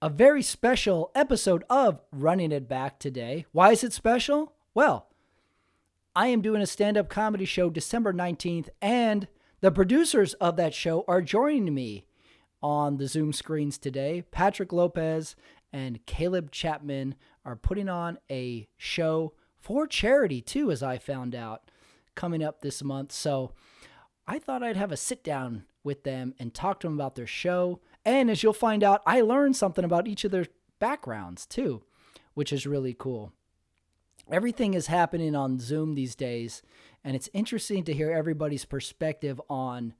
a very special episode of Running It Back today. Why is it special? Well, I am doing a stand-up comedy show December 19th, and the producers of that show are joining me on the Zoom screens today. Patrick Lopez and Caleb Chapman are putting on a show for charity, too, as I found out, coming up this month. So I thought I'd have a sit-down with them and talk to them about their show. And as you'll find out, I learned something about each of their backgrounds too, which is really cool. Everything is happening on Zoom these days, and it's interesting to hear everybody's perspective on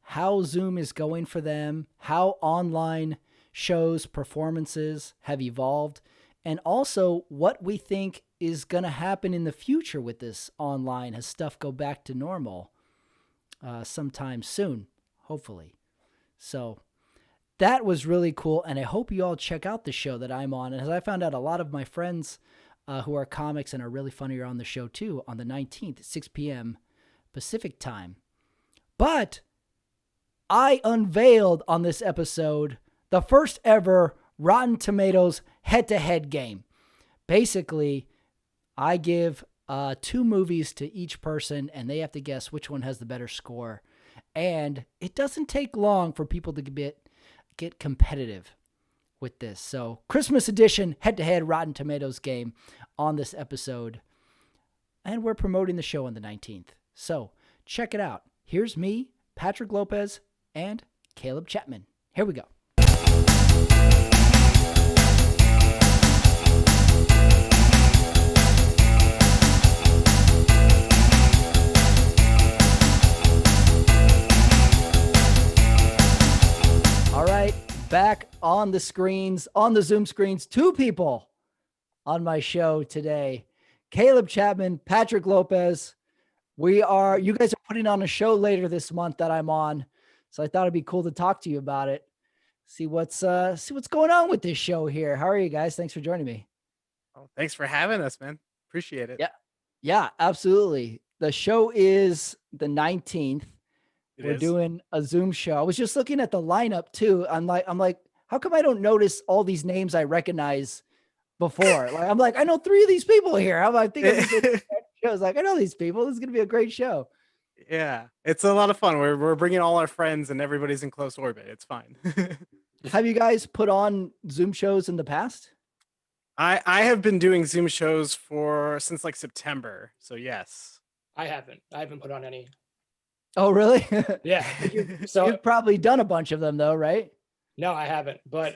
how Zoom is going for them, how online shows, performances have evolved, and also what we think is going to happen in the future with this online as stuff go back to normal sometime soon, hopefully. So that was really cool, and I hope you all check out the show that I'm on. And as I found out, a lot of my friends who are comics and are really funny are on the show too on the 19th at 6 p.m. Pacific time. But I unveiled on this episode the first ever Rotten Tomatoes head-to-head game. Basically, I give 2 movies to each person, and they have to guess which one has the better score. And it doesn't take long for people to get competitive with this. So Christmas edition head-to-head Rotten Tomatoes game on this episode. And we're promoting the show on the 19th. So check it out. Here's me, Patrick Lopez, and Caleb Chapman. Here we go. All right, back on the screens, on the Zoom screens, 2 people on my show today. Caleb Chapman, Patrick Lopez. You guys are putting on a show later this month that I'm on. So I thought it'd be cool to talk to you about it. See what's going on with this show here. How are you guys? Thanks for joining me. Oh, thanks for having us, man. Appreciate it. Yeah, absolutely. The show is the 19th. We're doing a Zoom show. I was just looking at the lineup too. I'm like, how come I don't notice all these names I recognize before? I'm like, I know 3 of these people here. I was like, I know these people. This is gonna be a great show. Yeah, it's a lot of fun. We're bringing all our friends, and everybody's in close orbit. It's fine. Have you guys put on Zoom shows in the past? I have been doing Zoom shows since like September. So yes. I haven't put on any. Oh, really? Yeah. So you've probably done a bunch of them though, right? No, I haven't, but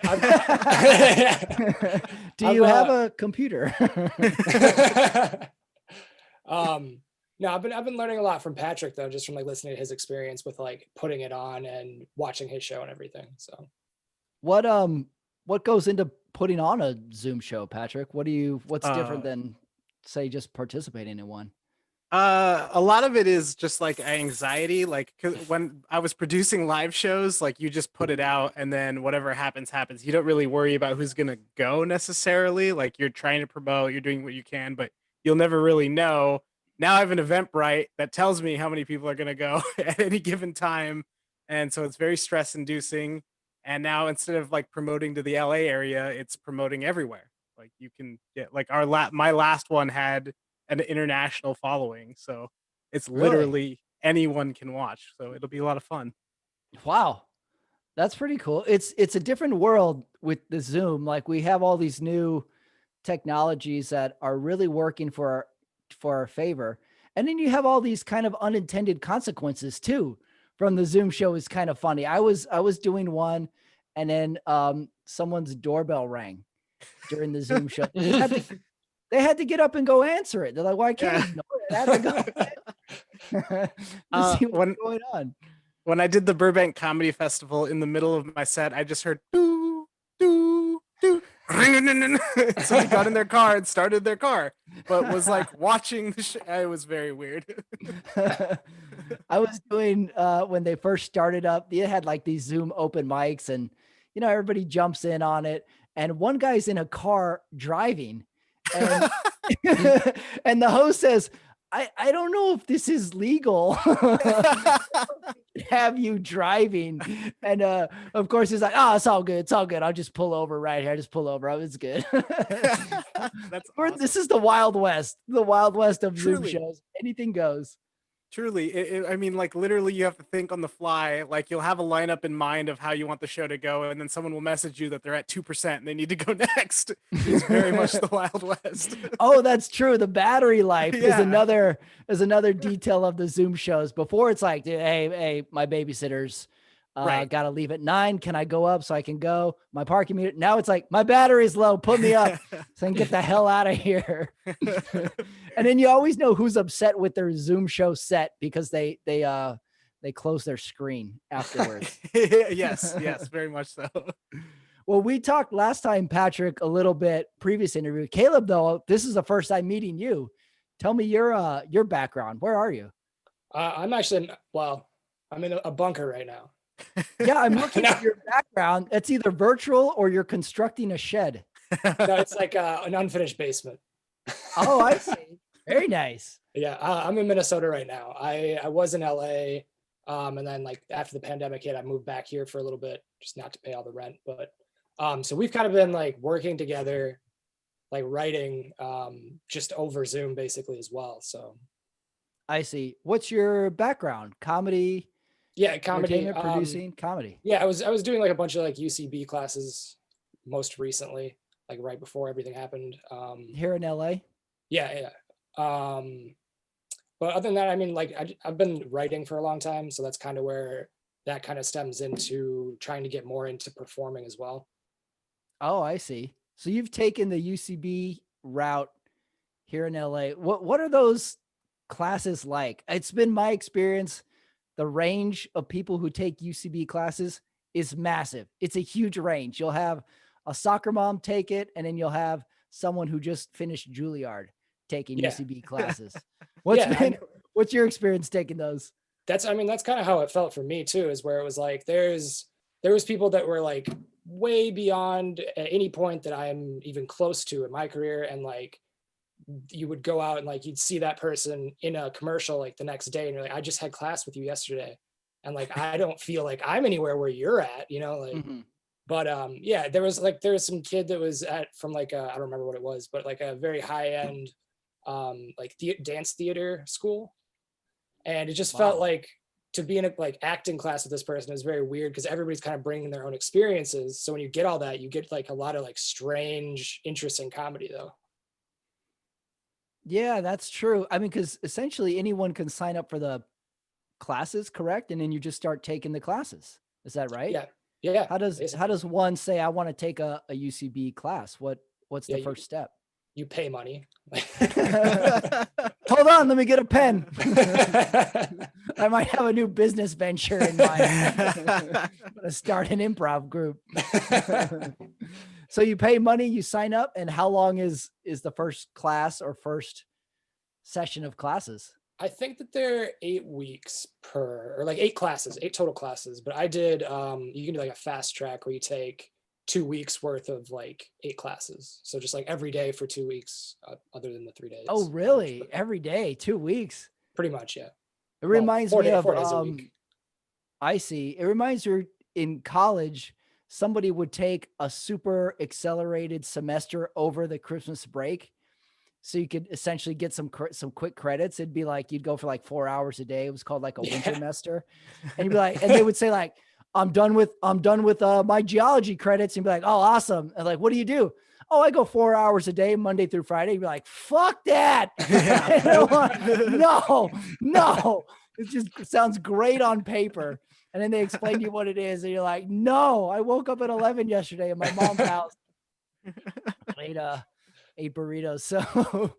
do you have a computer? No, I've been learning a lot from Patrick though, just from like listening to his experience with like putting it on and watching his show and everything. So what goes into putting on a Zoom show, Patrick? What's different than say just participating in one? A lot of it is just like anxiety. Like 'cause when I was producing live shows, like you just put it out and then whatever happens. You don't really worry about who's going to go necessarily. Like you're trying to promote, you're doing what you can, but you'll never really know. Now I have an Eventbrite that tells me how many people are going to go at any given time. And so it's very stress inducing. And now instead of like promoting to the LA area, it's promoting everywhere. Like you can get like my last one had an international following. So it's literally anyone can watch. So it'll be a lot of fun. Wow. That's pretty cool. It's a different world with the Zoom. Like we have all these new technologies that are really working for our favor. And then you have all these kind of unintended consequences too from the Zoom show. Is kind of funny. I was doing one and then someone's doorbell rang during the Zoom show. They had to get up and go answer it. They're like, well, I can't ignore it. I have to go see what's going on. When I did the Burbank Comedy Festival, in the middle of my set, I just heard doo, doo, doo. So they got in their car and started their car, but was like watching the show. It was very weird. I was doing, when they first started up, they had like these Zoom open mics and, everybody jumps in on it. And one guy's in a car driving. And, and the host says, I don't know if this is legal. Have you driving, and of course he's like, oh, it's all good, I'll just pull over right here, just pull over, oh, it's good. That's awesome. This is the Wild West of Zoom Truly. shows. Anything goes. Truly, I mean, like literally, you have to think on the fly. Like you'll have a lineup in mind of how you want the show to go, and then someone will message you that they're at 2% and they need to go next. It's very much the Wild West. Oh, that's true. The battery life is Yeah. another detail of the Zoom shows. Before it's like, hey, my babysitter's Right. got to leave at 9. Can I go up so I can go? My parking meter. Now it's like, my battery's low. Put me up so I can get the hell out of here. And then you always know who's upset with their Zoom show set because they close their screen afterwards. Yes, very much so. Well, we talked last time, Patrick, a little bit previous interview. Caleb, though, this is the first time meeting you. Tell me your background. Where are you? I'm actually, I'm in a bunker right now. Yeah, I'm looking at your background. It's either virtual or you're constructing a shed. No, it's like an unfinished basement. Oh, I see. Very nice. Yeah, I'm in Minnesota right now. I was in LA, and then like after the pandemic hit, I moved back here for a little bit, just not to pay all the rent. But so we've kind of been like working together, like writing just over Zoom basically as well. So I see. What's your background? Comedy? yeah, comedy, producing, comedy. Yeah, I was doing like a bunch of like UCB classes most recently, like right before everything happened. Here in LA? Yeah. But other than that, I mean, like I've been writing for a long time, so that's kind of where that kind of stems into trying to get more into performing as well. Oh, I see. So you've taken the UCB route here in LA. What are those classes like? It's been my experience. The range of people who take UCB classes is massive. It's a huge range. You'll have a soccer mom take it, and then you'll have someone who just finished Juilliard taking UCB classes. What's your experience taking those? That's kind of how it felt for me too, is where it was like there was people that were like way beyond at any point that I'm even close to in my career, and like you would go out and like you'd see that person in a commercial like the next day and you're like, I just had class with you yesterday, and like I don't feel like I'm anywhere where you're at, like But yeah, there was some kid that was from like I don't remember what it was, but like a very high end like dance theater school, and it just felt like to be in a like acting class with this person is very weird because everybody's kind of bringing their own experiences. So when you get all that, you get like a lot of like strange, interesting comedy though. Yeah, that's true. I mean, because essentially anyone can sign up for the classes, correct? And then you just start taking the classes. Is that right? Yeah. How does one say, I want to take a UCB class? What's the first step? You pay money. Hold on, let me get a pen. I might have a new business venture in mind. I'm gonna start an improv group. So you pay money, you sign up, and how long is the first class or first session of classes? I think that they're 8 weeks or like 8 total classes. But I did, you can do like a fast track where you take 2 weeks worth of like 8 classes. So just like every day for 2 weeks, other than the 3 days. Oh, really? Every day, 2 weeks? Pretty much, yeah. It reminds me of, 4 days a week. I see. It reminds me in college, somebody would take a super accelerated semester over the Christmas break. So you could essentially get some quick credits. It'd be like, you'd go for like 4 hours a day. It was called like a winter semester. And you'd be like, and they would say like, I'm done with my geology credits. And you'd be like, oh, awesome. And like, what do you do? Oh, I go 4 hours a day, Monday through Friday. You'd be like, fuck that. No. It just sounds great on paper. And then they explain to you what it is. And you're like, no, I woke up at 11 yesterday at my mom's house. Ate burritos. So,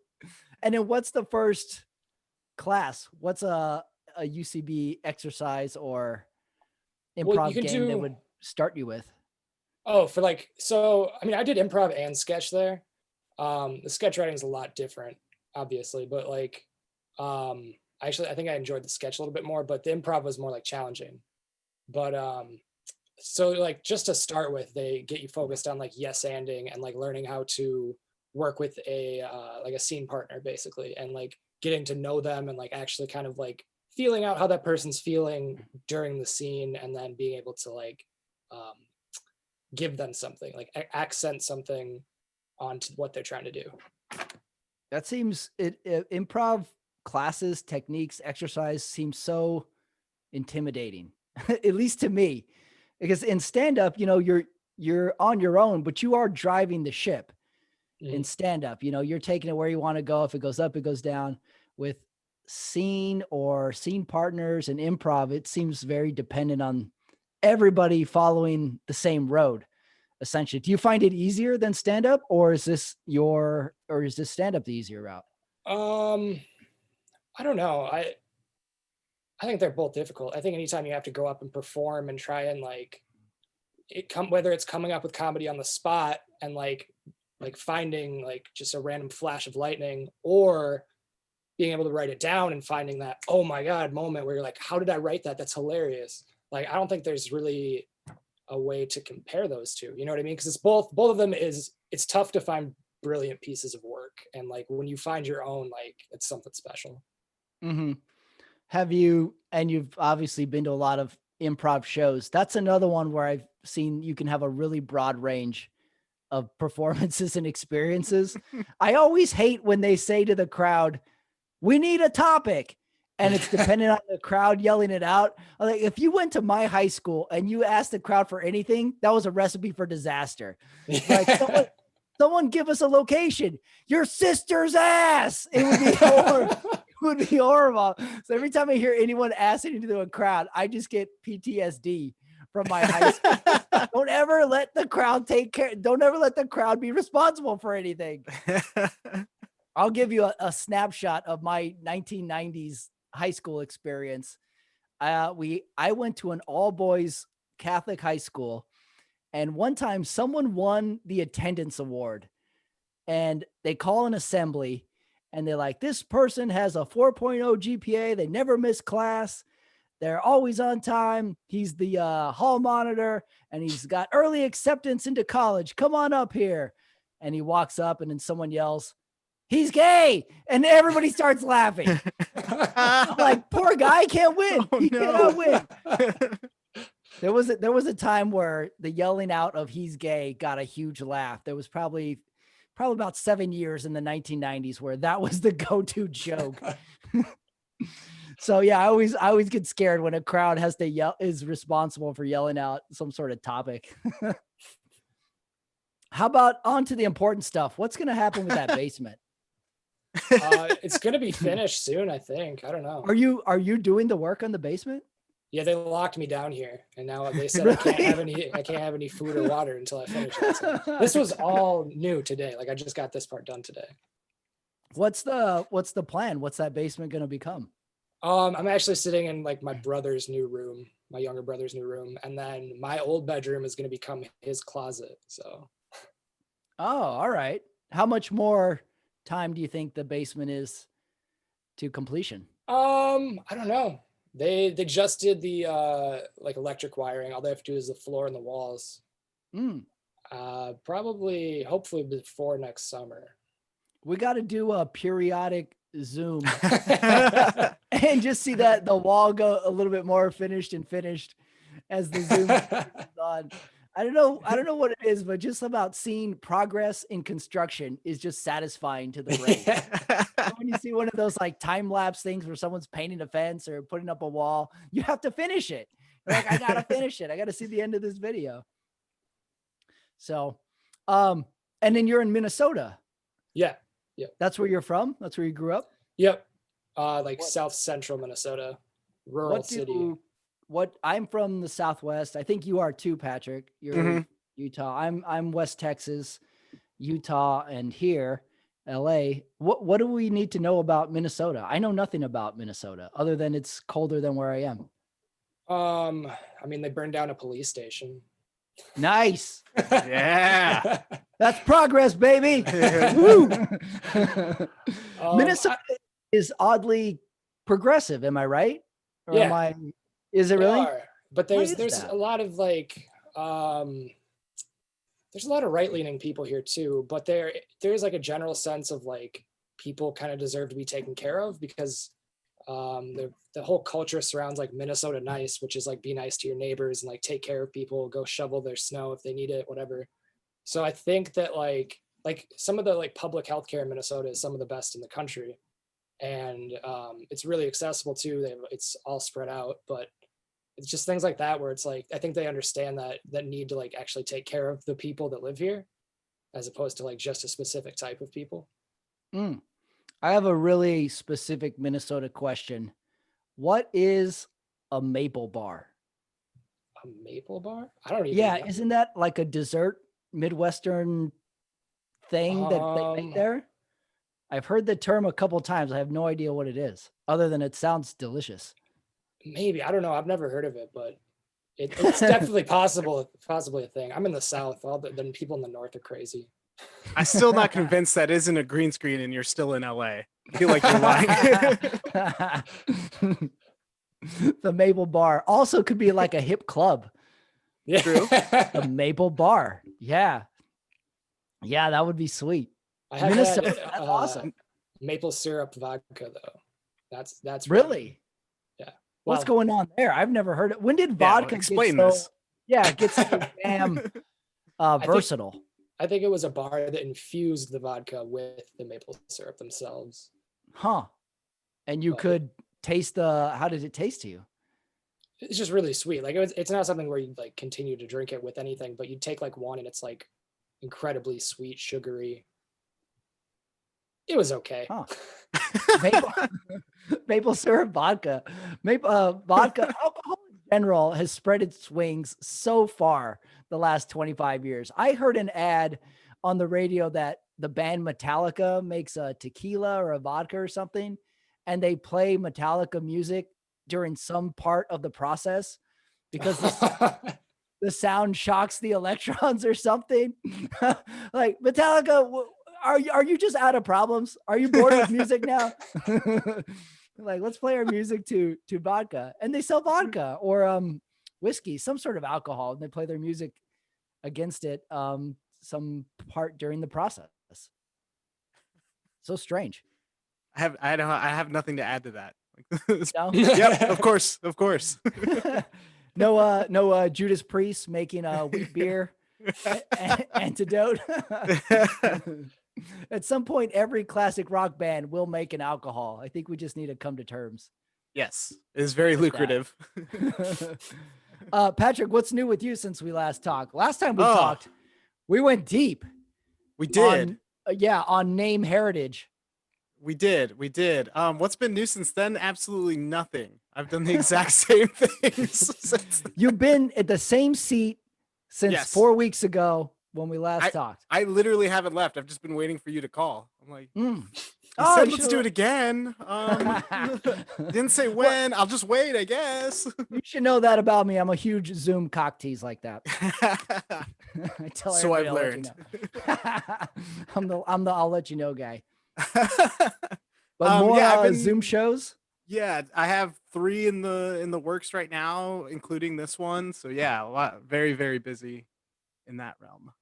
and then what's the first class? What's a UCB exercise or improv game that would start you with? Oh, I mean, I did improv and sketch there. The sketch writing is a lot different, obviously, but like, actually, I think I enjoyed the sketch a little bit more, but the improv was more like challenging. But so like just to start with, they get you focused on like yes-anding and like learning how to work with a like a scene partner basically, and like getting to know them and like actually kind of like feeling out how that person's feeling during the scene, and then being able to like give them something, like accent something onto what they're trying to do. That seems improv classes, techniques, exercise seems so intimidating, at least to me, because in stand up, you're on your own, but you are driving the ship. In stand up, you're taking it where you want to go. If it goes up, it goes down. With scene or scene partners and improv, it seems very dependent on everybody following the same road. Essentially, do you find it easier than stand up, or is this stand up the easier route? I don't know. I think they're both difficult. I think anytime you have to go up and perform and try and like whether it's coming up with comedy on the spot and like finding like just a random flash of lightning, or being able to write it down and finding that, oh my God, moment where you're like, how did I write that? That's hilarious. Like, I don't think there's really a way to compare those two. You know what I mean? Because it's both of them it's tough to find brilliant pieces of work. And like, when you find your own, like, it's something special. Mm-hmm. You've obviously been to a lot of improv shows. That's another one where I've seen you can have a really broad range of performances and experiences. I always hate when they say to the crowd, we need a topic. And it's dependent on the crowd yelling it out. Like, if you went to my high school and you asked the crowd for anything, that was a recipe for disaster. Like, someone give us a location. Your sister's ass. It would be horrible. It would be horrible. So every time I hear anyone ask anything to a crowd, I just get PTSD from my high school. Don't ever let the crowd don't ever let the crowd be responsible for anything. I'll give you a snapshot of my 1990s high school experience. I went to an all boys Catholic high school, and one time someone won the attendance award, and they call an assembly and they're like, this person has a 4.0 GPA. They never miss class. They're always on time. He's the hall monitor, and he's got early acceptance into college. Come on up here. And he walks up, and then someone yells, he's gay. And everybody starts laughing. I'm like, poor guy can't win. He cannot win. There was a time where the yelling out of he's gay got a huge laugh. There was probably about 7 years in the 1990s where that was the go-to joke. So yeah, I always get scared when a crowd has to is responsible for yelling out some sort of topic. How about on to the important stuff? What's going to happen with that basement? It's going to be finished soon, I think. I don't know. Are you doing the work on the basement? Yeah, they locked me down here, and now they said Really? I can't have any food or water until I finish it. So this was all new today. Like, I just got this part done today. What's the plan? What's that basement going to become? I'm actually sitting in like my brother's new room, my younger brother's new room, and then my old bedroom is going to become his closet. So. Oh, all right. How much more time do you think the basement is to completion? I don't know. They just did the like electric wiring. All they have to do is the floor and the walls. Probably, hopefully before next summer. We got to do a periodic Zoom and just see that the wall go a little bit more finished as the Zoom is on. I don't know what it is, but just about seeing progress in construction is just satisfying to the brain. When you see one of those like time lapse things where someone's painting a fence or putting up a wall, you have to finish it. You're like, I gotta finish it. I gotta see the end of this video. So, and then you're in Minnesota. Yeah. Yep. That's where you're from? That's where you grew up? Yep. South central Minnesota, rural city. I'm from the Southwest. I think you are too, Patrick. You're in Utah. I'm West Texas, Utah, and here, LA. What do we need to know about Minnesota? I know nothing about Minnesota other than it's colder than where I am. I mean, they burned down a police station. Nice. Yeah. That's progress, baby. Woo. Minnesota is oddly progressive. Am I right? Or yeah. Is it really? But there's a lot of like, there's a lot of right-leaning people here too, but there's like a general sense of like people kind of deserve to be taken care of, because the whole culture surrounds like Minnesota nice, which is like be nice to your neighbors and like take care of people, go shovel their snow if they need it, whatever. So I think that like some of the like public healthcare in Minnesota is some of the best in the country, and it's really accessible too. It's all spread out, but it's just things like that where it's like I think they understand that need to like actually take care of the people that live here, as opposed to like just a specific type of people. Mm. I have a really specific Minnesota question. What is a maple bar? A maple bar? I don't even Yeah, know. isn't that like a dessert Midwestern thing that they make there? I've heard the term a couple times. I have no idea what it is, other than it sounds delicious. Maybe, I don't know. I've never heard of it, but it's definitely possibly a thing. I'm in the South. Then people in the North are crazy. I'm still not convinced that isn't a green screen and you're still in LA. I feel like you're lying. The Maple Bar also could be like a hip club. Yeah. True. The Maple Bar. Yeah. Yeah, that would be sweet. I have Minnesota, had that's awesome. maple syrup vodka though. That's Really? Yeah. What's going on there? I've never heard it. When did Yeah, vodka explain get so, this. Yeah, it gets so damn versatile. I think it was a bar that infused the vodka with the maple syrup themselves. Huh. And you could taste how did it taste to you? It's just really sweet. Like it's not something where you like continue to drink it with anything, but you take like one and it's like incredibly sweet, sugary. It was okay. Huh. Maple syrup vodka. Vodka alcohol in general has spread its wings so far the last 25 years. I heard an ad on the radio that the band Metallica makes a tequila or a vodka or something, and they play Metallica music during some part of the process because the sound shocks the electrons or something. Like, Metallica, are you just out of problems? Are you bored with music now? Like, let's play our music to vodka. And they sell vodka or whiskey, some sort of alcohol, and they play their music against it some part during the process. So strange. I have nothing to add to that. No? Yep, of course. No Judas Priest making a wheat beer antidote. At some point, every classic rock band will make an alcohol. I think we just need to come to terms. Yes, it is very lucrative. Patrick, what's new with you since we last talked? Last time we talked, we went deep. We did. On name heritage. We did. What's been new since then? Absolutely nothing. I've done the exact same things since then. You've been at the same seat since 4 weeks ago when we last talked. I literally haven't left. I've just been waiting for you to call. I'm like, you said let's do it again. Didn't say when. I'll just wait, I guess. You should know that about me. I'm a huge Zoom cock tease like that. I tell so I've everybody, learned. I'm the I'll let you know guy. But more Zoom shows. Yeah, I have 3 in the works right now, including this one. So yeah, very, very busy in that realm.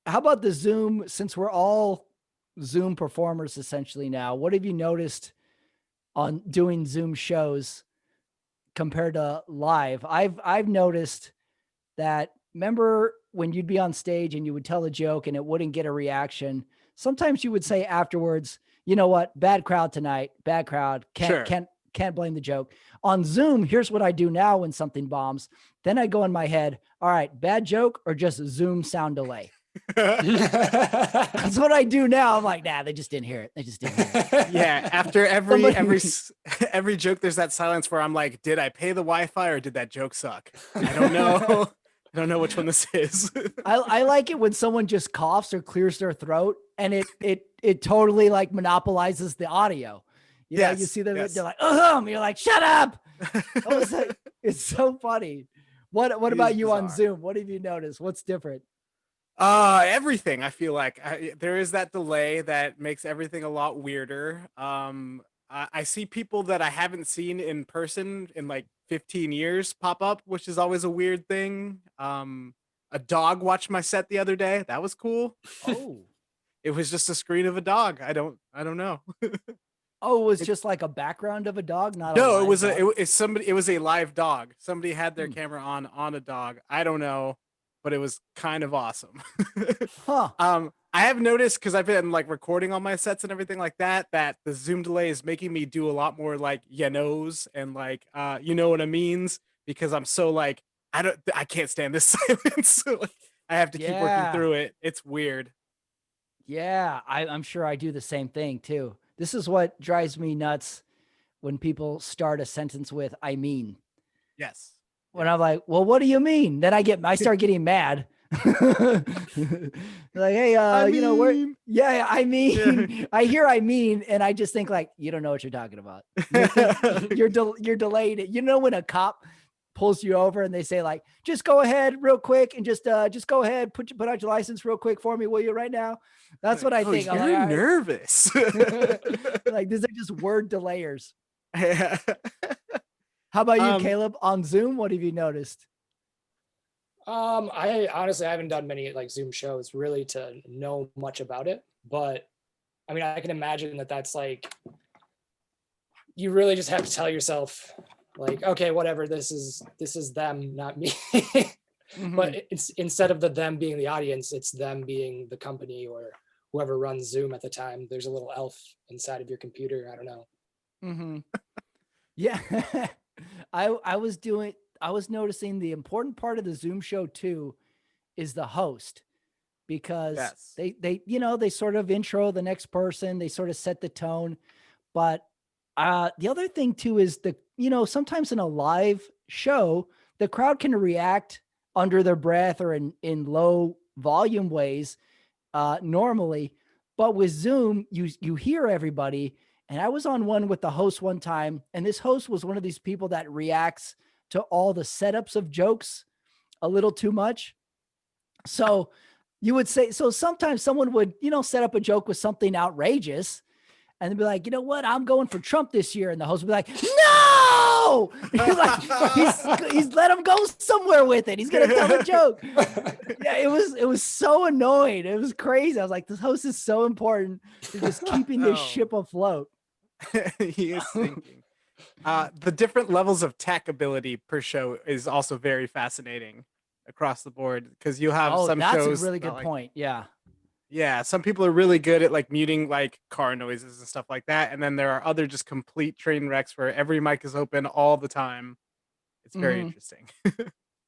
How about the Zoom? Since we're all Zoom performers essentially now, what have you noticed on doing Zoom shows compared to live? I've noticed that. Remember when you'd be on stage and you would tell a joke and it wouldn't get a reaction? Sometimes you would say afterwards, you know what? Bad crowd tonight. Bad crowd. Can't blame the joke. On Zoom, here's what I do now when something bombs. Then I go in my head, all right, bad joke or just Zoom sound delay. That's what I do now. I'm like, nah, they just didn't hear it. Yeah, after every joke, there's that silence where I'm like, did I pay the Wi-Fi or did that joke suck? I don't know. I don't know which one this is. I like it when someone just coughs or clears their throat and it totally like monopolizes the audio. You know, you see them, they're like, you're like, shut up. It's so funny. What about you on Zoom? What have you noticed? What's different? Everything. I feel like there is that delay that makes everything a lot weirder. I see people that I haven't seen in person in like 15 years pop up, which is always a weird thing. A dog watched my set the other day. That was cool. Oh, It was just a screen of a dog. I don't know. Oh, it was just like a background of a dog, not a No, it live was dog? it was a live dog. Somebody had their Hmm. camera on a dog. I don't know, but it was kind of awesome. Huh. I have noticed, because I've been like recording on my sets and everything like that, that the zoom delay is making me do a lot more like knows and like you know what I means, because I'm so like I can't stand this silence. So, like, I have to keep working Yeah. through it. It's weird. Yeah. I'm sure I do the same thing too. This is what drives me nuts when people start a sentence with "I mean." Yes. When I'm like, well, what do you mean? Then I start getting mad. Like, hey, I where, mean, yeah, I yeah. mean, I hear I mean, and I just think like, you don't know what you're talking about. You're delayed. You know, when a cop pulls you over and they say like, just go ahead real quick and just go ahead, put out your license real quick for me, will you, right now? That's Like, what I oh, think. I'm you're like, all nervous. right. Like, these are just word delayers. Yeah. How about you, Um, Caleb? On Zoom, what have you noticed? I honestly, I haven't done many like Zoom shows really to know much about it, but I mean, I can imagine that that's like, you really just have to tell yourself like, okay, whatever, this is them, not me. Mhm. But it's, instead of the them being the audience, it's them being the company or whoever runs Zoom at the time. There's a little elf inside of your computer. I don't know. Mm-hmm. Yeah. I was noticing the important part of the Zoom show too is the host, because yes. they sort of intro the next person, they sort of set the tone. But the other thing too is sometimes in a live show, the crowd can react under their breath or in low volume ways normally, but with Zoom, you hear everybody. And I was on one with the host one time, and this host was one of these people that reacts to all the setups of jokes a little too much. So you would say, so sometimes someone would, set up a joke with something outrageous and they'd be like, you know what? I'm going for Trump this year. And the host would be like, no, he's let him go somewhere with it. He's going to tell a joke. Yeah, it was so annoying. It was crazy. I was like, this host is so important to just keeping this ship afloat. He is thinking. The different levels of tech ability per show is also very fascinating across the board, because you have Oh, some that's a shows really that, good like, point. Yeah. yeah, some people are really good at like muting like car noises and stuff like that, and then there are other just complete train wrecks where every mic is open all the time. It's very Mm-hmm. interesting.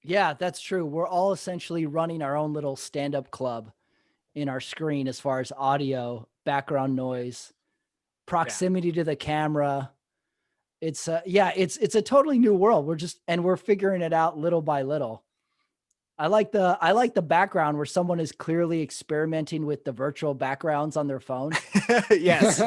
Yeah, that's true. We're all essentially running our own little stand-up club in our screen as far as audio, background noise, Yeah. proximity to the camera. It's it's a totally new world. We're figuring it out little by little. I like the background where someone is clearly experimenting with the virtual backgrounds on their phone. Yes.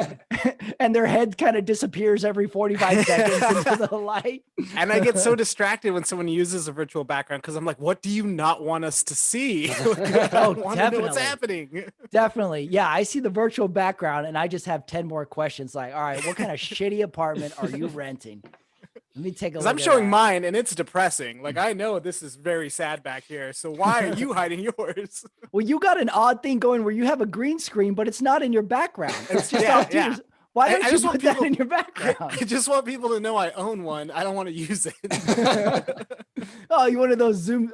And their head kind of disappears every 45 seconds into the light. And I get so distracted when someone uses a virtual background, because I'm like, what do you not want us to see? Like, I want to know what's happening. Definitely. Yeah. I see the virtual background and I just have 10 more questions. Like, all right, what kind of shitty apartment are you renting? Let me take a Because look I'm at showing that. mine and it's depressing. Like, I know this is very sad back here. So why are you hiding yours? Well, you got an odd thing going where you have a green screen, but it's not in your background. It's just off to Yeah. Why don't I you just want put that people- in your I background? just want people to know I own one. I don't want to use it. Oh, you're one of those Zoom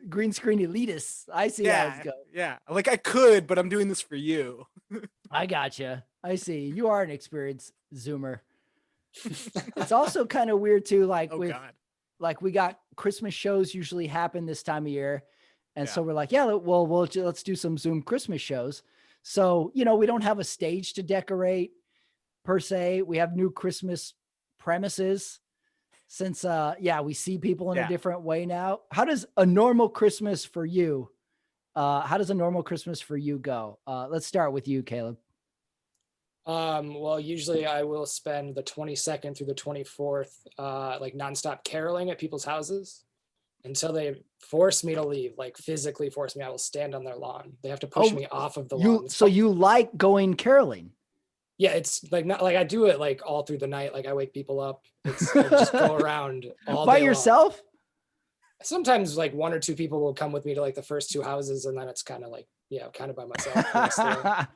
green screen elitists. I see how it's going. Yeah. Like, I could, but I'm doing this for you. I gotcha. I see. You are an experienced Zoomer. It's also kind of weird too, Oh God. like we got Christmas shows usually happen this time of year. And Yeah. so we're like, yeah, well, let's do some Zoom Christmas shows. So, we don't have a stage to decorate per se. We have new Christmas premises since, we see people in a Yeah. different way now. How does a normal Christmas for you? How does a normal Christmas for you go? Let's start with you, Caleb. Well, usually I will spend the 22nd through the 24th, like nonstop caroling at people's houses until they force me to leave, like physically force me. I will stand on their lawn. They have to push me off of the lawn. So you like going caroling? Yeah, it's like not like I do it like all through the night. Like I wake people up. I just go around all by day yourself. long. Sometimes like one or two people will come with me to like the first two houses, and then it's kind of like kind of by myself.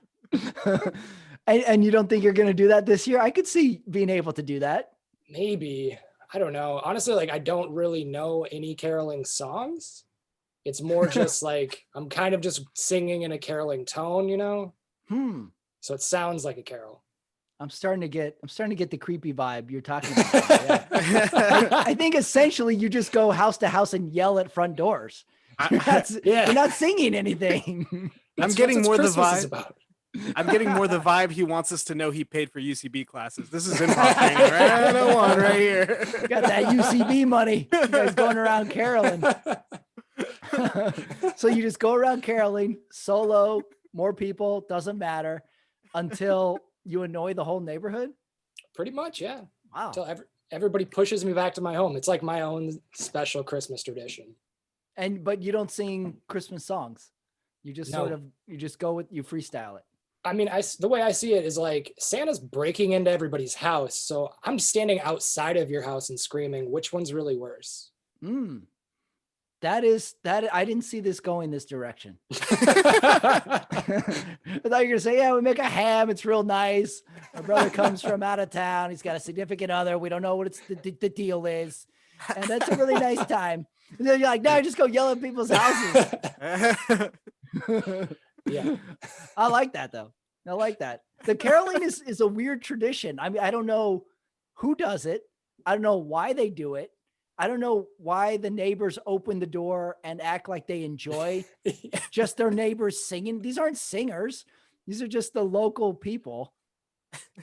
And you don't think you're going to do that this year? I could see being able to do that. Maybe. I don't know. Honestly, like I don't really know any caroling songs. It's more just like I'm kind of just singing in a caroling tone, you know? So it sounds like a carol. I'm starting to get the creepy vibe you're talking about. Yeah. I think essentially you just go house to house and yell at front doors. You're not singing anything. I'm getting more the vibe. I'm getting more the vibe he wants us to know he paid for UCB classes. This is improv training, right? 101 right here. Got that UCB money. You guys going around caroling. So you just go around caroling solo, more people, doesn't matter, until you annoy the whole neighborhood? Pretty much, yeah. Wow. Until everybody pushes me back to my home. It's like my own special Christmas tradition. But you don't sing Christmas songs. You just you just go with, you freestyle it. I mean, the way I see it is like Santa's breaking into everybody's house. So I'm standing outside of your house and screaming, which one's really worse? That I didn't see this going this direction. I thought you were going to say, yeah, we make a ham. It's real nice. My brother comes from out of town. He's got a significant other. We don't know what the deal is. And that's a really nice time. And then you're like, no, just go yell at people's houses. Yeah. I like that though. I like that. The caroling is a weird tradition. I mean, I don't know who does it. I don't know why they do it. I don't know why the neighbors open the door and act like they enjoy just their neighbors singing. These aren't singers. These are just the local people.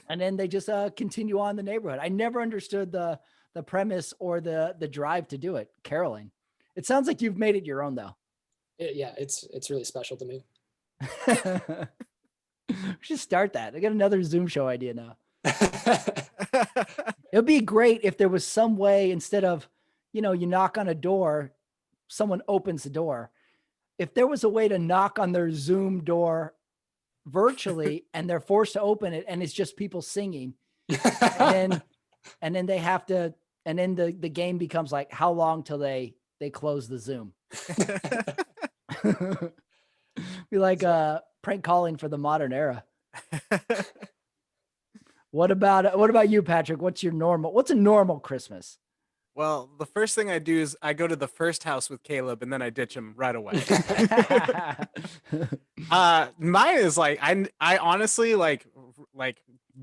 And then they just continue on in the neighborhood. I never understood the premise or the drive to do it. Caroling. It sounds like you've made it your own though. Yeah, it's really special to me. We should start that. I got another Zoom show idea now. It would be great if there was some way, instead of, you knock on a door, someone opens the door. If there was a way to knock on their Zoom door virtually and they're forced to open it and it's just people singing, and then they have to, and then the game becomes like, how long till they close the Zoom? Be like prank calling for the modern era. What about you, Patrick? What's a normal Christmas? Well, the first thing I do is I go to the first house with Caleb and then I ditch him right away. Mine is like, I honestly like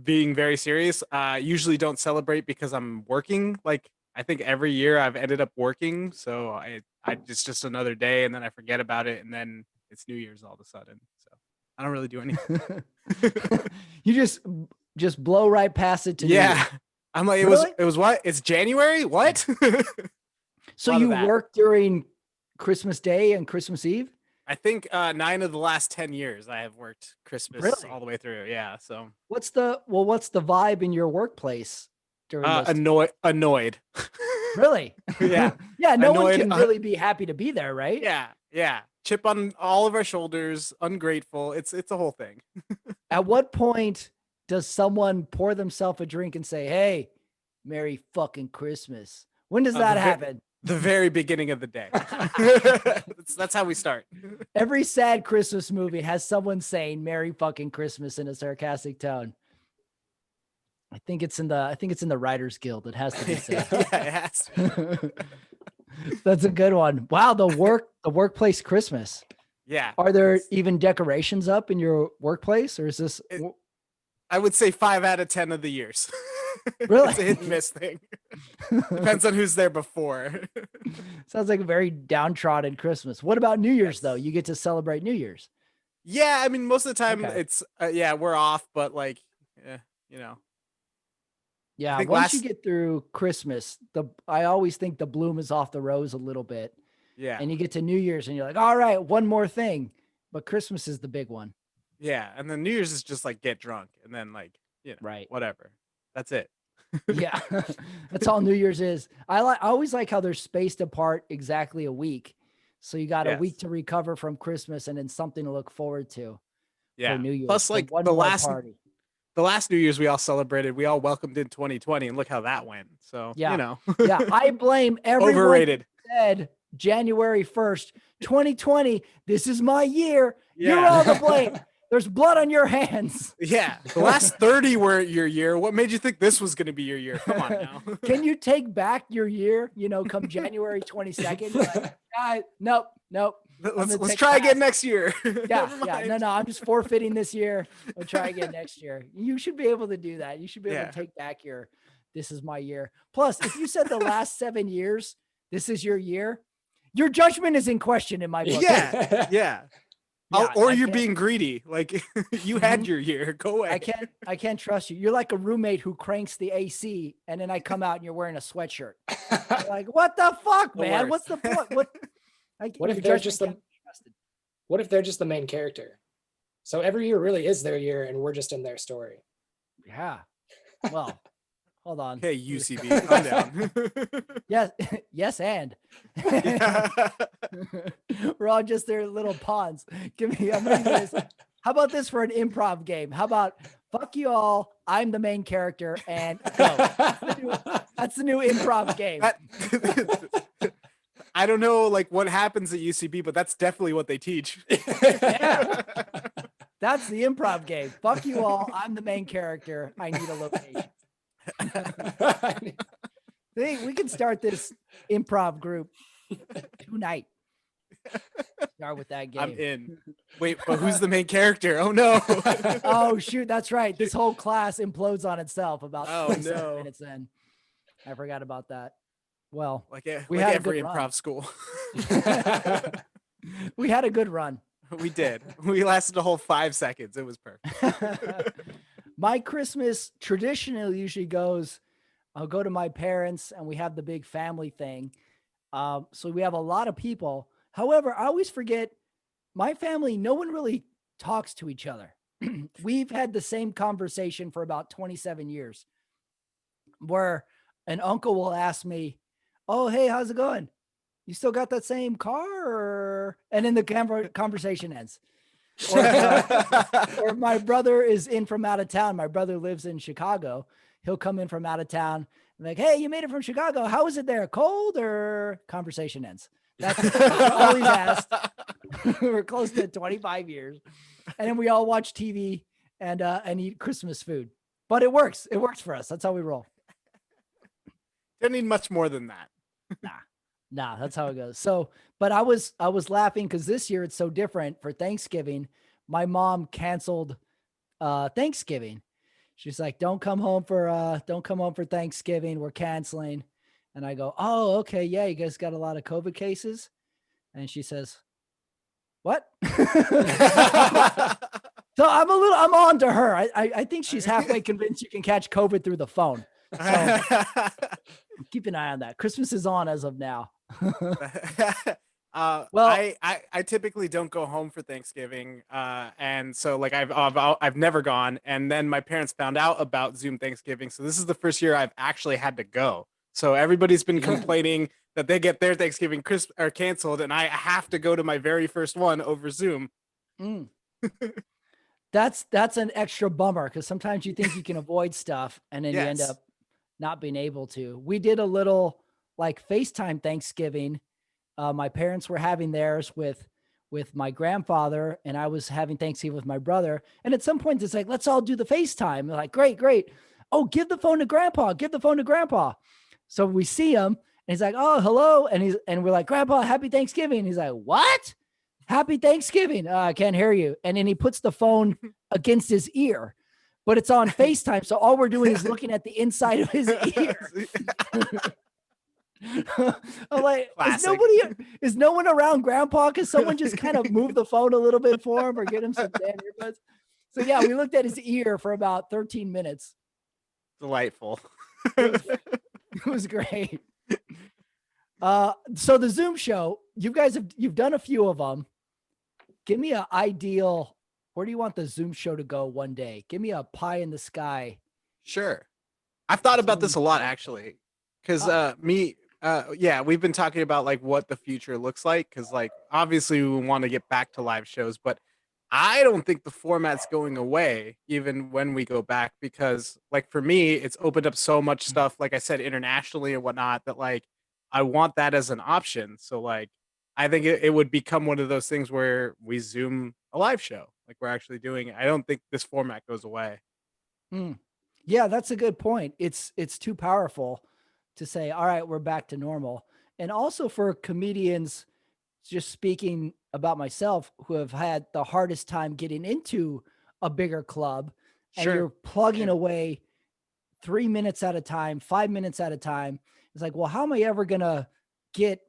being very serious. Usually don't celebrate because I'm working. Like, I think every year I've ended up working. So it's just another day and then I forget about it. And then it's New Year's all of a sudden. So I don't really do anything. You just blow right past it to New Year's. I'm like, Really? it was what? It's January? What? So you work during Christmas Day and Christmas Eve? I think 9 of the last 10 years I have worked Christmas all the way through. Yeah. So what's the vibe in your workplace during annoyed. Really? Yeah. Yeah. No annoyed, one can really be happy to be there, right? Yeah. Yeah. Chip on all of our shoulders, ungrateful. It's a whole thing. At what point does someone pour themselves a drink and say, hey, Merry fucking Christmas? When does that happen? The very beginning of the day. That's how we start. Every sad Christmas movie has someone saying Merry fucking Christmas in a sarcastic tone. I think it's in the Writers Guild. It has to be said. Yeah, it has to. That's a good one. Wow, the workplace Christmas. Yeah. Are there even decorations up in your workplace, or is this? I would say 5 out of 10 of the years. Really? It's a hit and miss thing. Depends on who's there before. Sounds like a very downtrodden Christmas. What about New Year's though? You get to celebrate New Year's. Yeah, I mean, most of the time Okay. it's we're off, but like, Yeah, once you get through Christmas, I always think the bloom is off the rose a little bit. Yeah. And you get to New Year's and you're like, all right, one more thing. But Christmas is the big one. Yeah, and then New Year's is just like get drunk and then like, right, whatever. That's it. Yeah, that's all New Year's is. I always like how they're spaced apart exactly a week, so you got a week to recover from Christmas and then something to look forward to. Yeah. For New Year's. Plus, like the last New Year's we all celebrated, we all welcomed in 2020, and look how that went. So yeah, I blame everyone. Overrated. Said January 1st, 2020. This is my year. You're all to blame. There's blood on your hands. Yeah, the last 30 weren't your year. What made you think this was going to be your year? Come on now. Can you take back your year? Come January 22nd. Like, nope. Let's try again next year. Yeah. No. I'm just forfeiting this year. We'll try again next year. You should be able to do that. You should be able to take back this is my year. Plus, if you said the last 7 years, this is your year, your judgment is in question in my book. Yeah. Or you're being greedy. Like you had your year. Go away. I can't trust you. You're like a roommate who cranks the AC and then I come out and you're wearing a sweatshirt. Like, what the fuck, man? What's the point? What if they're just the main character? So every year really is their year and we're just in their story. Yeah. Well, hold on. Hey, UCB, calm down. Yes, and we're all just their little pawns. How about this for an improv game? How about fuck you all? I'm the main character and go. That's the new improv game. I don't know like what happens at UCB, but that's definitely what they teach. Yeah. That's the improv game. Fuck you all. I'm the main character. I need a location. We can start this improv group tonight. Start with that game. I'm in. Wait, but who's the main character? Oh no. Oh shoot, that's right. This whole class implodes on itself about 27 minutes in. I forgot about that. Well, we had every improv school. We had a good run. We did. We lasted a whole 5 seconds. It was perfect. My Christmas traditionally usually goes, I'll go to my parents and we have the big family thing. So we have a lot of people. However, I always forget my family, no one really talks to each other. We've had the same conversation for about 27 years where an uncle will ask me, oh, hey, how's it going? You still got that same car? And then the conversation ends. Or my brother is in from out of town. My brother lives in Chicago. He'll come in from out of town and like, hey, you made it from Chicago. How is it there? Cold or conversation ends? That's all he's asked. We're close to 25 years. And then we all watch TV and eat Christmas food. But it works. It works for us. That's how we roll. Don't need much more than that. Nah, that's how it goes. So, but I was laughing because this year it's so different. For Thanksgiving, my mom canceled Thanksgiving. She's like, don't come home for Thanksgiving. We're canceling. And I go, oh, okay. Yeah. You guys got a lot of COVID cases. And she says, what? So I'm on to her. I think she's halfway convinced you can catch COVID through the phone. So keep an eye on that. Christmas is on as of now. Well, I typically don't go home for Thanksgiving, and so like I've never gone. And then my parents found out about Zoom Thanksgiving, so this is the first year I've actually had to go. So everybody's been complaining that they get their Thanksgiving canceled, and I have to go to my very first one over Zoom. Mm. That's an extra bummer because sometimes you think you can avoid stuff, and then you end up not being able to. We did a little like FaceTime Thanksgiving. My parents were having theirs with my grandfather, and I was having Thanksgiving with my brother. And at some point it's like, let's all do the FaceTime. They're like, great. Oh, give the phone to grandpa. So we see him and he's like, oh, hello. And we're like, Grandpa, happy Thanksgiving. He's like, what? Happy Thanksgiving. I can't hear you. And then he puts the phone against his ear, but it's on FaceTime. So all we're doing is looking at the inside of his ear. I'm like, is no one around Grandpa? Cause someone just kind of move the phone a little bit for him or get him some damn earbuds. So yeah, we looked at his ear for about 13 minutes. Delightful. It was great. So the Zoom show, you've done a few of them. Give me an ideal. Where do you want the Zoom show to go one day? Give me a pie in the sky. Sure. I've thought about this a lot actually. Cause we've been talking about like what the future looks like. Cause like, obviously we want to get back to live shows, but I don't think the format's going away even when we go back, because like for me, it's opened up so much stuff, like I said, internationally and whatnot, that like, I want that as an option. So like, I think it would become one of those things where we Zoom a live show. Like we're actually doing it. I don't think this format goes away. Mm. Yeah, that's a good point. It's too powerful to say, all right, we're back to normal. And also for comedians, just speaking about myself, who have had the hardest time getting into a bigger club, and Sure. you're plugging Same. away 3 minutes at a time, 5 minutes at a time. It's like, well, how am I ever gonna get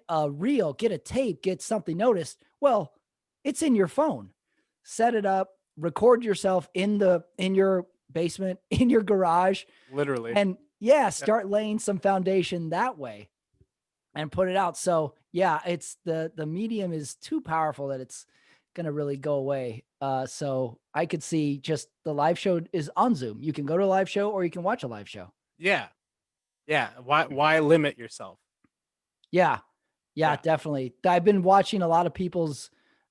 a reel, get a tape, get something noticed? Well, it's in your phone. Set it up, record yourself in your basement, in your garage, Literally. and yeah, start laying some foundation that way and put it out. So yeah, it's the medium is too powerful that it's gonna really go away. So I could see just the live show is on Zoom. You can go to a live show or you can watch a live show. Yeah. Yeah. Why limit yourself? Yeah. Yeah, Yeah. definitely. I've been watching a lot of people's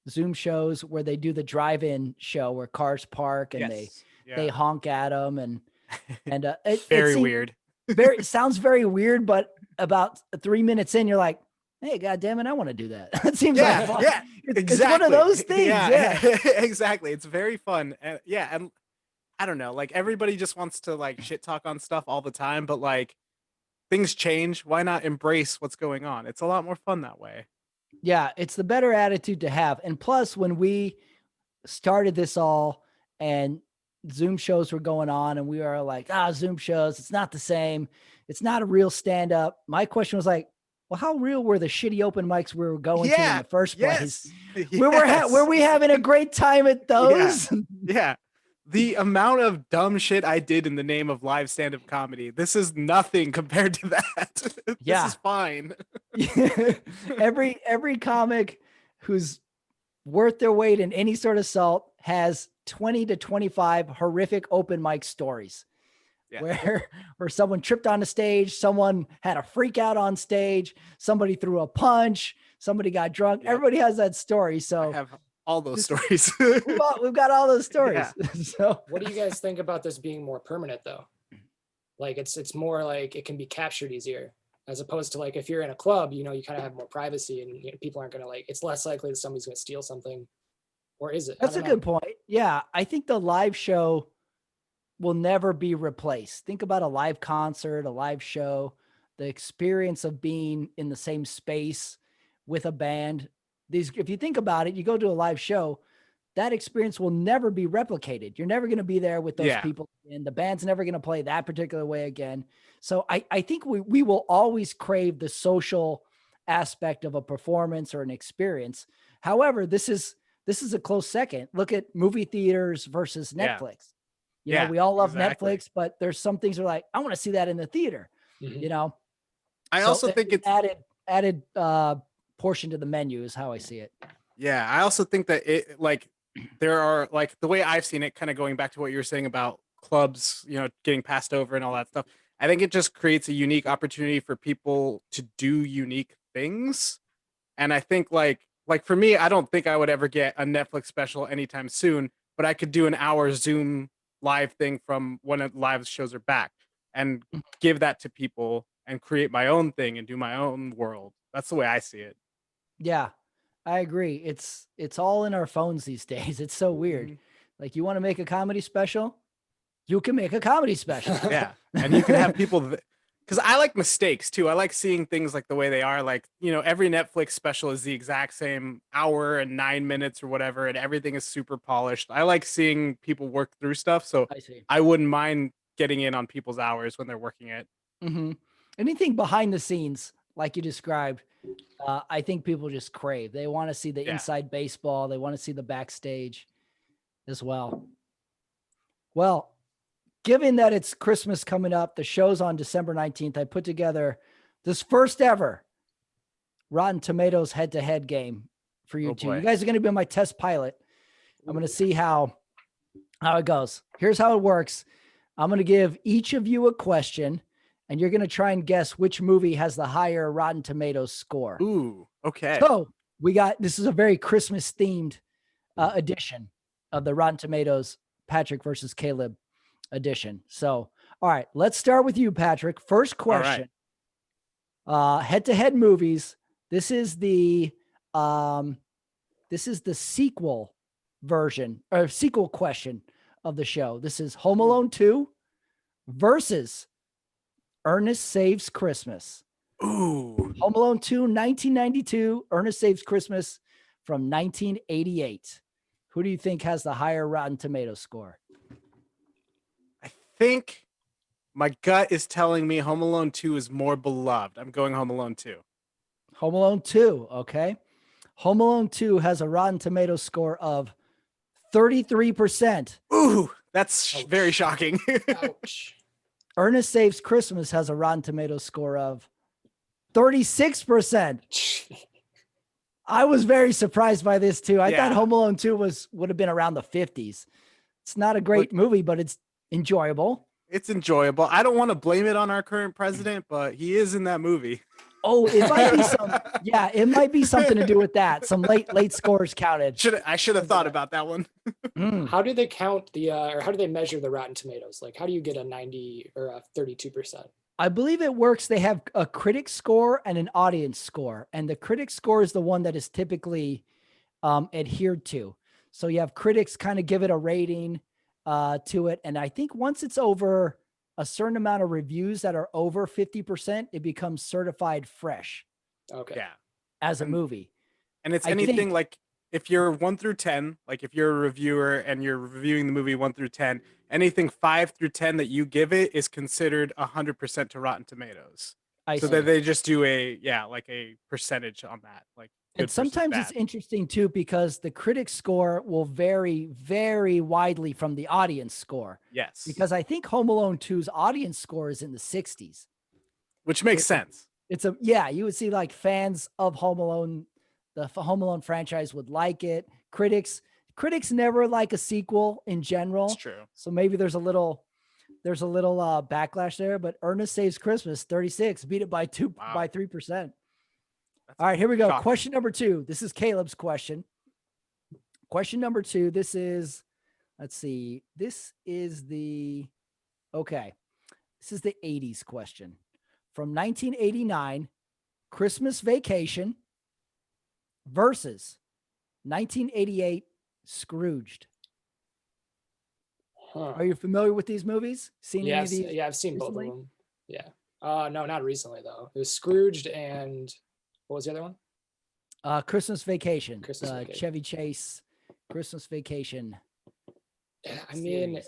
Zoom shows where they do the drive-in show where cars park and Yes. they Yeah. honk at them and it Very seems weird. it sounds very weird, but about 3 minutes in, you're like, hey, God damn it, I want to do that. It seems like fun. Yeah. It's one of those things. Yeah. Exactly. It's very fun. And yeah, and I don't know, like everybody just wants to like shit talk on stuff all the time, but like things change. Why not embrace what's going on? It's a lot more fun that way. Yeah. It's the better attitude to have. And plus, when we started this all and Zoom shows were going on and we were like, Zoom shows, it's not the same. It's not a real stand up. My question was like, well, how real were the shitty open mics we were going to in the first place? Yes. Were we having a great time at those? Yeah. The amount of dumb shit I did in the name of live stand-up comedy, this is nothing compared to that. Yeah. This is fine. Every comic who's worth their weight in any sort of salt has 20 to 25 horrific open mic stories. Yeah. Where someone tripped on the stage, someone had a freak out on stage, somebody threw a punch, somebody got drunk. Yeah. Everybody has that story. So I have all those stories. we've got all those stories. Yeah. So what do you guys think about this being more permanent though? Like it's more like it can be captured easier as opposed to like if you're in a club, you kind of have more privacy and people aren't going to it's less likely that somebody's going to steal something. Or is it? That's a good point. Yeah. I think the live show will never be replaced. Think about a live concert, a live show, the experience of being in the same space with a band. If you think about it, you go to a live show, that experience will never be replicated. You're never going to be there with those people, and the band's never going to play that particular way again. So I think we will always crave the social aspect of a performance or an experience. However, this is a close second. Look at movie theaters versus Netflix. We all love Netflix, but there's some things that are like, I want to see that in the theater, I also think it's added portion to the menu is how I see it. Yeah. I also think that it like, there are like the way I've seen it kind of going back to what you were saying about clubs, getting passed over and all that stuff. I think it just creates a unique opportunity for people to do unique things. And I think like for me, I don't think I would ever get a Netflix special anytime soon, but I could do an hour Zoom live thing from when live shows are back and give that to people and create my own thing and do my own world. That's the way I see it. Yeah, I agree. It's all in our phones these days. It's so weird. Mm-hmm. Like you want to make a comedy special, you can make a comedy special. Yeah. And you can have people because I like mistakes too. I like seeing things like the way they are. Like, every Netflix special is the exact same hour and 9 minutes or whatever, and everything is super polished. I like seeing people work through stuff. So I wouldn't mind getting in on people's hours when they're working it. Mm-hmm. Anything behind the scenes, like you described, I think people just crave. They want to see the inside baseball. They want to see the backstage as well. Well, given that it's Christmas coming up, the show's on December 19th, I put together this first ever Rotten Tomatoes head-to-head game for you two. You guys are going to be my test pilot. I'm going to see how it goes. Here's how it works. I'm going to give each of you a question, and you're going to try and guess which movie has the higher Rotten Tomatoes score. Ooh, okay. So this is a very Christmas-themed edition of the Rotten Tomatoes Patrick versus Caleb edition. So, all right, let's start with you, Patrick. First question. Head-to-head movies. This is the sequel version or sequel question of the show. This is Home Alone 2 versus Ernest Saves Christmas. Ooh. Home Alone 2, 1992. Ernest Saves Christmas from 1988. Who do you think has the higher Rotten Tomatoes score? I think my gut is telling me Home Alone 2 is more beloved. I'm going Home Alone 2. Home Alone 2, okay. Home Alone 2 has a Rotten Tomatoes score of 33%. Ooh, that's Ouch. very shocking. Ouch. Ernest Saves Christmas has a Rotten Tomatoes score of 36%. I was very surprised by this too. I thought Home Alone 2 would have been around the 50s. It's not a great movie, but it's enjoyable. It's enjoyable. I don't want to blame it on our current president, but he is in that movie. Oh, it might be it might be something to do with that. Some late scores counted. I should have thought about that one. How do they count or how do they measure the Rotten Tomatoes? Like, how do you get a 90 or a 32%? I believe it works. They have a critic score and an audience score, and the critic score is the one that is typically adhered to. So you have critics kind of give it a rating to it. And I think once it's over a certain amount of reviews that are over 50%, it becomes certified fresh. Okay. Yeah. As a movie. And it's anything like if you're 1 through 10, like if you're a reviewer and you're reviewing the movie 1 through 10, anything 5 through 10 that you give it is considered 100% to Rotten Tomatoes. So that they just do a percentage on that. Like, and sometimes it's interesting too, because the critic score will vary very widely from the audience score. Yes. Because I think Home Alone 2's audience score is in the 60s. Which makes sense. You would see like fans of Home Alone, the Home Alone franchise would like it. Critics never like a sequel in general. That's true. So maybe there's a little backlash there, but Ernest Saves Christmas 36 beat it by 3%. All right, here we go. Shocking. Question number 2. This is Caleb's question. Question number 2. This is the 80s question. From 1989, Christmas Vacation versus 1988, Scrooged. Are you familiar with these movies? Seen any of these? Yeah, I've seen recently? both of them. Yeah. No, not recently though. It was Scrooged and what was the other one? Christmas Vacation. Christmas Vacation. Chevy Chase, Christmas Vacation. I mean,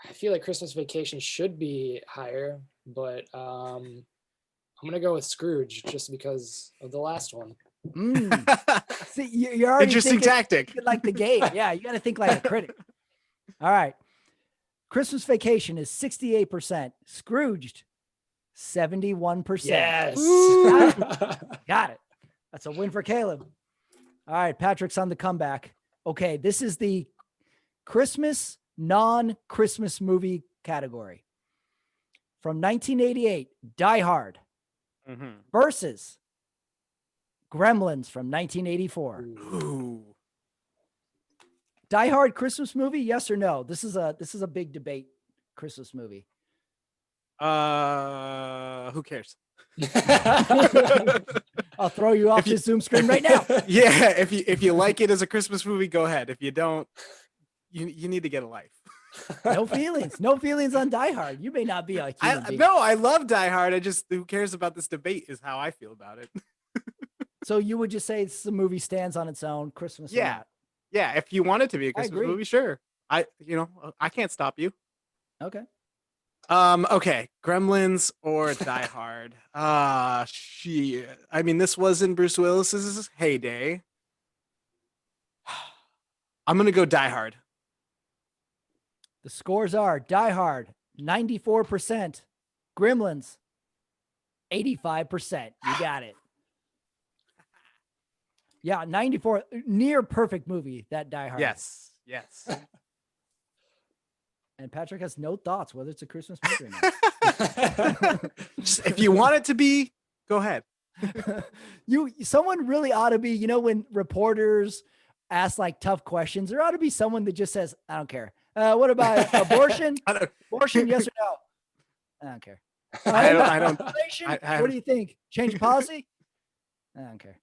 I feel like Christmas Vacation should be higher, but I'm gonna go with Scrooge just because of the last one. See, you're already interesting tactic. like the game. Yeah, you got to think like a critic. All right. Christmas Vacation is 68%. Scrooged, 71%. Yes. Got it. That's a win for Caleb. All right, Patrick's on the comeback. Okay, this is the Christmas non-Christmas movie category. From 1988, Die Hard versus Gremlins from 1984. Ooh. Die Hard Christmas movie, yes or no? This is a big debate Christmas movie. Who cares? I'll throw you off this Zoom screen right now. Yeah, if you like it as a Christmas movie, go ahead. If you don't, you need to get a life. No feelings on Die Hard. You may not be a human being. No, I love Die Hard. I just, who cares about this debate is how I feel about it. So you would just say the movie stands on its own, Christmas. Yeah. Yeah, if you want it to be a Christmas movie, sure. I can't stop you. Okay. Okay, Gremlins or Die Hard. Shit. I mean, this was in Bruce Willis's heyday. I'm gonna go Die Hard. The scores are Die Hard 94%, Gremlins 85%. You got it. Yeah, 94, near perfect movie, that Die Hard. Yes. And Patrick has no thoughts whether it's a Christmas movie or not. If you want it to be, go ahead. Someone really ought to be, when reporters ask like tough questions, there ought to be someone that just says, I don't care. What about abortion? Abortion, yes or no? I don't care. I don't. What do you think? Change policy? I don't care.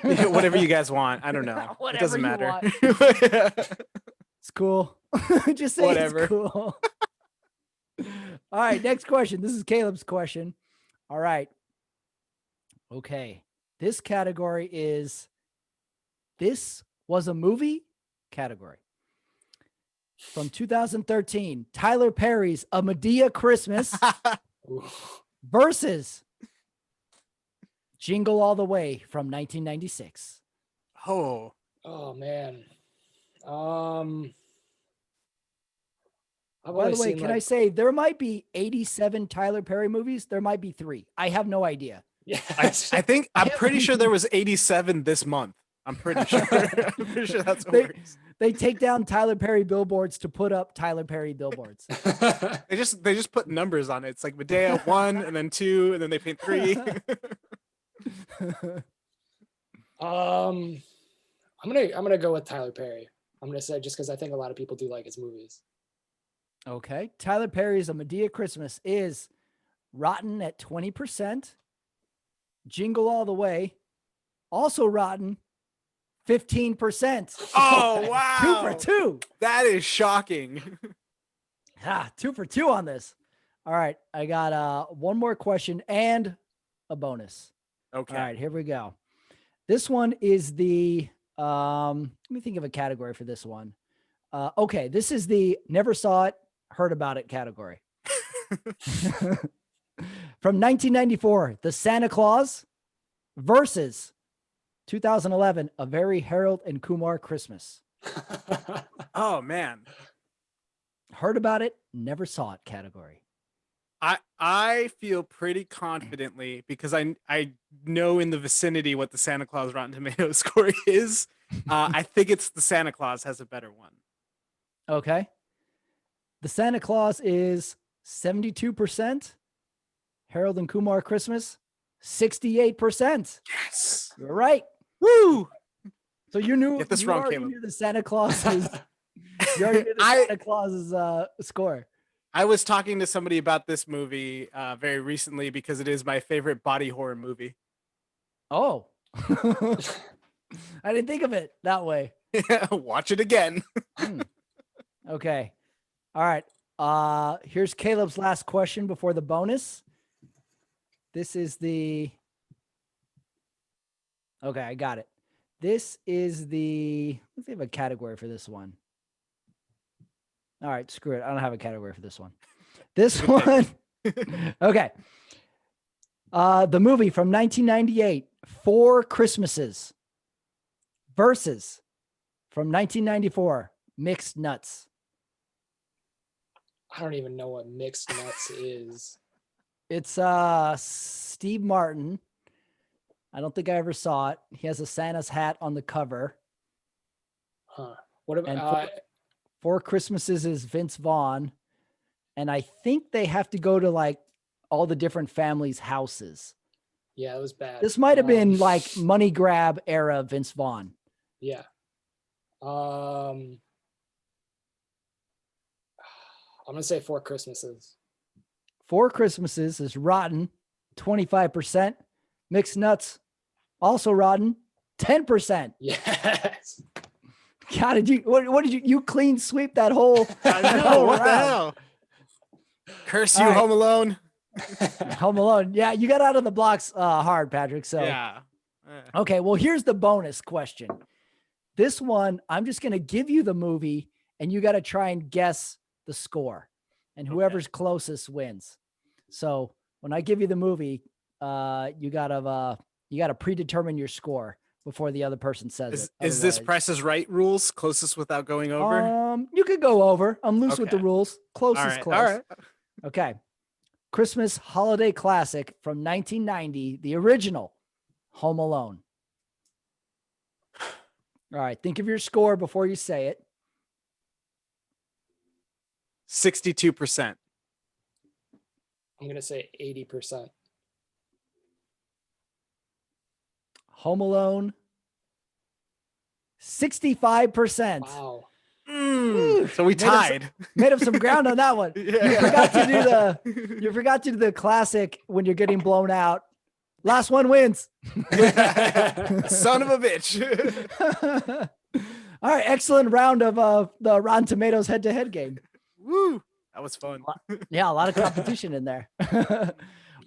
Whatever you guys want. I don't know. It Whatever doesn't you matter. want. It's cool. Just say Whatever. it's cool. All right, next question. This is Caleb's question. All right. Okay. This category is This Was a Movie category. From 2013, Tyler Perry's A Medea Christmas versus Jingle All the Way from 1996. Oh. Oh man. By the way, can I say there might be 87 Tyler Perry movies? There might be 3. I have no idea. Yeah, I'm pretty sure there was 87 this month. I'm pretty sure. I'm pretty sure that's what works. They take down Tyler Perry billboards to put up Tyler Perry billboards. They just put numbers on it. It's like Medea 1 and then 2 and then they paint 3. I'm gonna go with Tyler Perry. I'm gonna say just because I think a lot of people do like his movies. Okay. Tyler Perry's A Medea Christmas is rotten at 20%. Jingle All the Way, also rotten, 15%. Oh, wow. 2 for 2. That is shocking. 2 for 2 on this. All right. I got one more question and a bonus. Okay. All right, here we go. This one is the, let me think of a category for this one. Okay, this is the never saw it, heard about it category. From 1994, The Santa Claus versus 2011, A Very Harold and Kumar Christmas. Oh, man. Heard about it, never saw it category. I feel pretty confidently because I know in the vicinity what the Santa Claus Rotten Tomatoes score is. I think it's the Santa Claus has a better one. Okay. The Santa Claus is 72%. Harold and Kumar Christmas, 68%. Yes. You're right. Woo! So you knew Get this you wrong, already Caleb. knew the Santa Claus's you already knew the Santa Claus's score. I was talking to somebody about this movie very recently because it is my favorite body horror movie. Oh. I didn't think of it that way. Watch it again. Okay. All right. Here's Caleb's last question before the bonus. This is the Okay, I got it. This is the let's have a category for this one. All right, screw it. I don't have a category for this one. This one. Okay. The movie from 1998, Four Christmases versus from 1994, Mixed Nuts. I don't even know what Mixed Nuts is. It's Steve Martin. I don't think I ever saw it. He has a Santa's hat on the cover. Huh. What about And Four Christmases is Vince Vaughn. And I think they have to go to like all the different families' houses. Yeah, it was bad. This might have been like money grab era Vince Vaughn. Yeah. I'm gonna say Four Christmases. Four Christmases is rotten, 25%. Mixed Nuts, also rotten, 10%. Yes. God, what did you clean sweep that whole? I know, what the hell? Curse you, All right. Home Alone. Home Alone. Yeah, you got out of the blocks hard, Patrick. So Yeah. Okay, well, here's the bonus question. This one, I'm just going to give you the movie and you got to try and guess the score. And whoever's closest wins. So when I give you the movie, you got to predetermine your score before the other person says it. Is this Price is Right rules? Closest without going over? You could go over. I'm loose with the rules. Close is close. All right. Okay. Christmas holiday classic from 1990, the original Home Alone. All right. Think of your score before you say it. 62%. I'm gonna say 80%. Home Alone, 65%. Wow. So we tied. Made up some ground on that one. Yeah. You forgot to do the classic when you're getting blown out. Last one wins. Son of a bitch. All right. Excellent round of the Rotten Tomatoes head-to-head game. Woo. That was fun. Yeah, a lot of competition in there.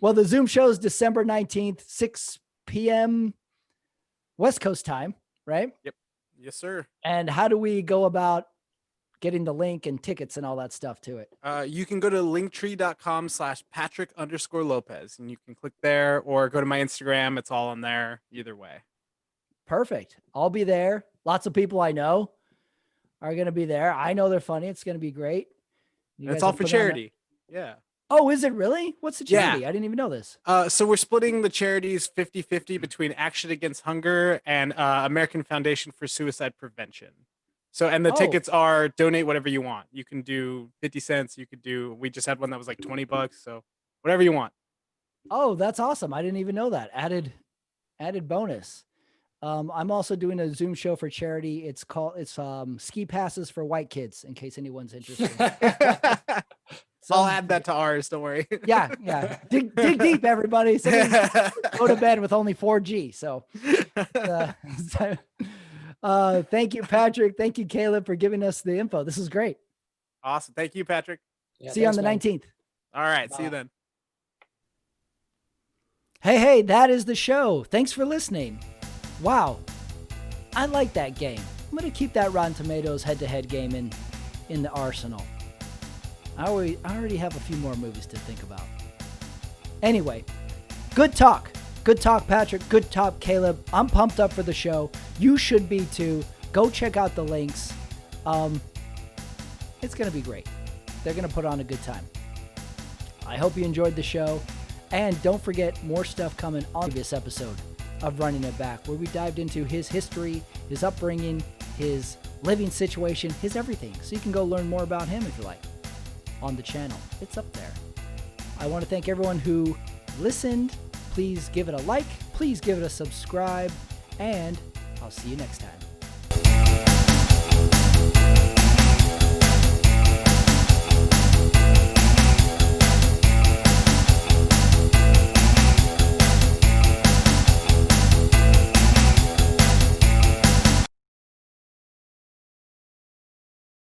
Well, the Zoom show is December 19th, 6 p.m. West Coast time, right? Yep. Yes, sir. And how do we go about getting the link and tickets and all that stuff to it? You can go to linktree.com/Patrick_Lopez and you can click there or go to my Instagram. It's all on there either way. Perfect. I'll be there. Lots of people I know are going to be there. I know they're funny. It's going to be great. And it's all for charity. Yeah. Oh, is it really? What's the charity? I didn't even know this. So we're splitting the charities 50-50 between Action Against Hunger and American Foundation for Suicide Prevention. So, and the tickets are donate whatever you want. You can do 50 cents. You could do, we just had one that was like $20. So whatever you want. Oh, that's awesome. I didn't even know that. Added bonus. I'm also doing a Zoom show for charity. It's ski passes for white kids, in case anyone's interested. I'll add that to ours. Don't worry. Yeah. Dig deep, everybody. So go to bed with only 4G. So, thank you, Patrick. Thank you, Caleb, for giving us the info. This is great. Awesome. Thank you, Patrick. Yeah, see you on the 19th. All right. Bye. See you then. Hey, that is the show. Thanks for listening. Wow. I like that game. I'm going to keep that Rotten Tomatoes head-to-head game in the arsenal. I already have a few more movies to think about. Anyway, good talk. Good talk, Patrick. Good talk, Caleb. I'm pumped up for the show. You should be too. Go check out the links. It's going to be great. They're going to put on a good time. I hope you enjoyed the show. And don't forget, more stuff coming on this episode of Running It Back, where we dived into his history, his upbringing, his living situation, his everything. So you can go learn more about him if you like on the channel. It's up there. I want to thank everyone who listened. Please give it a like. Please give it a subscribe. And I'll see you next time.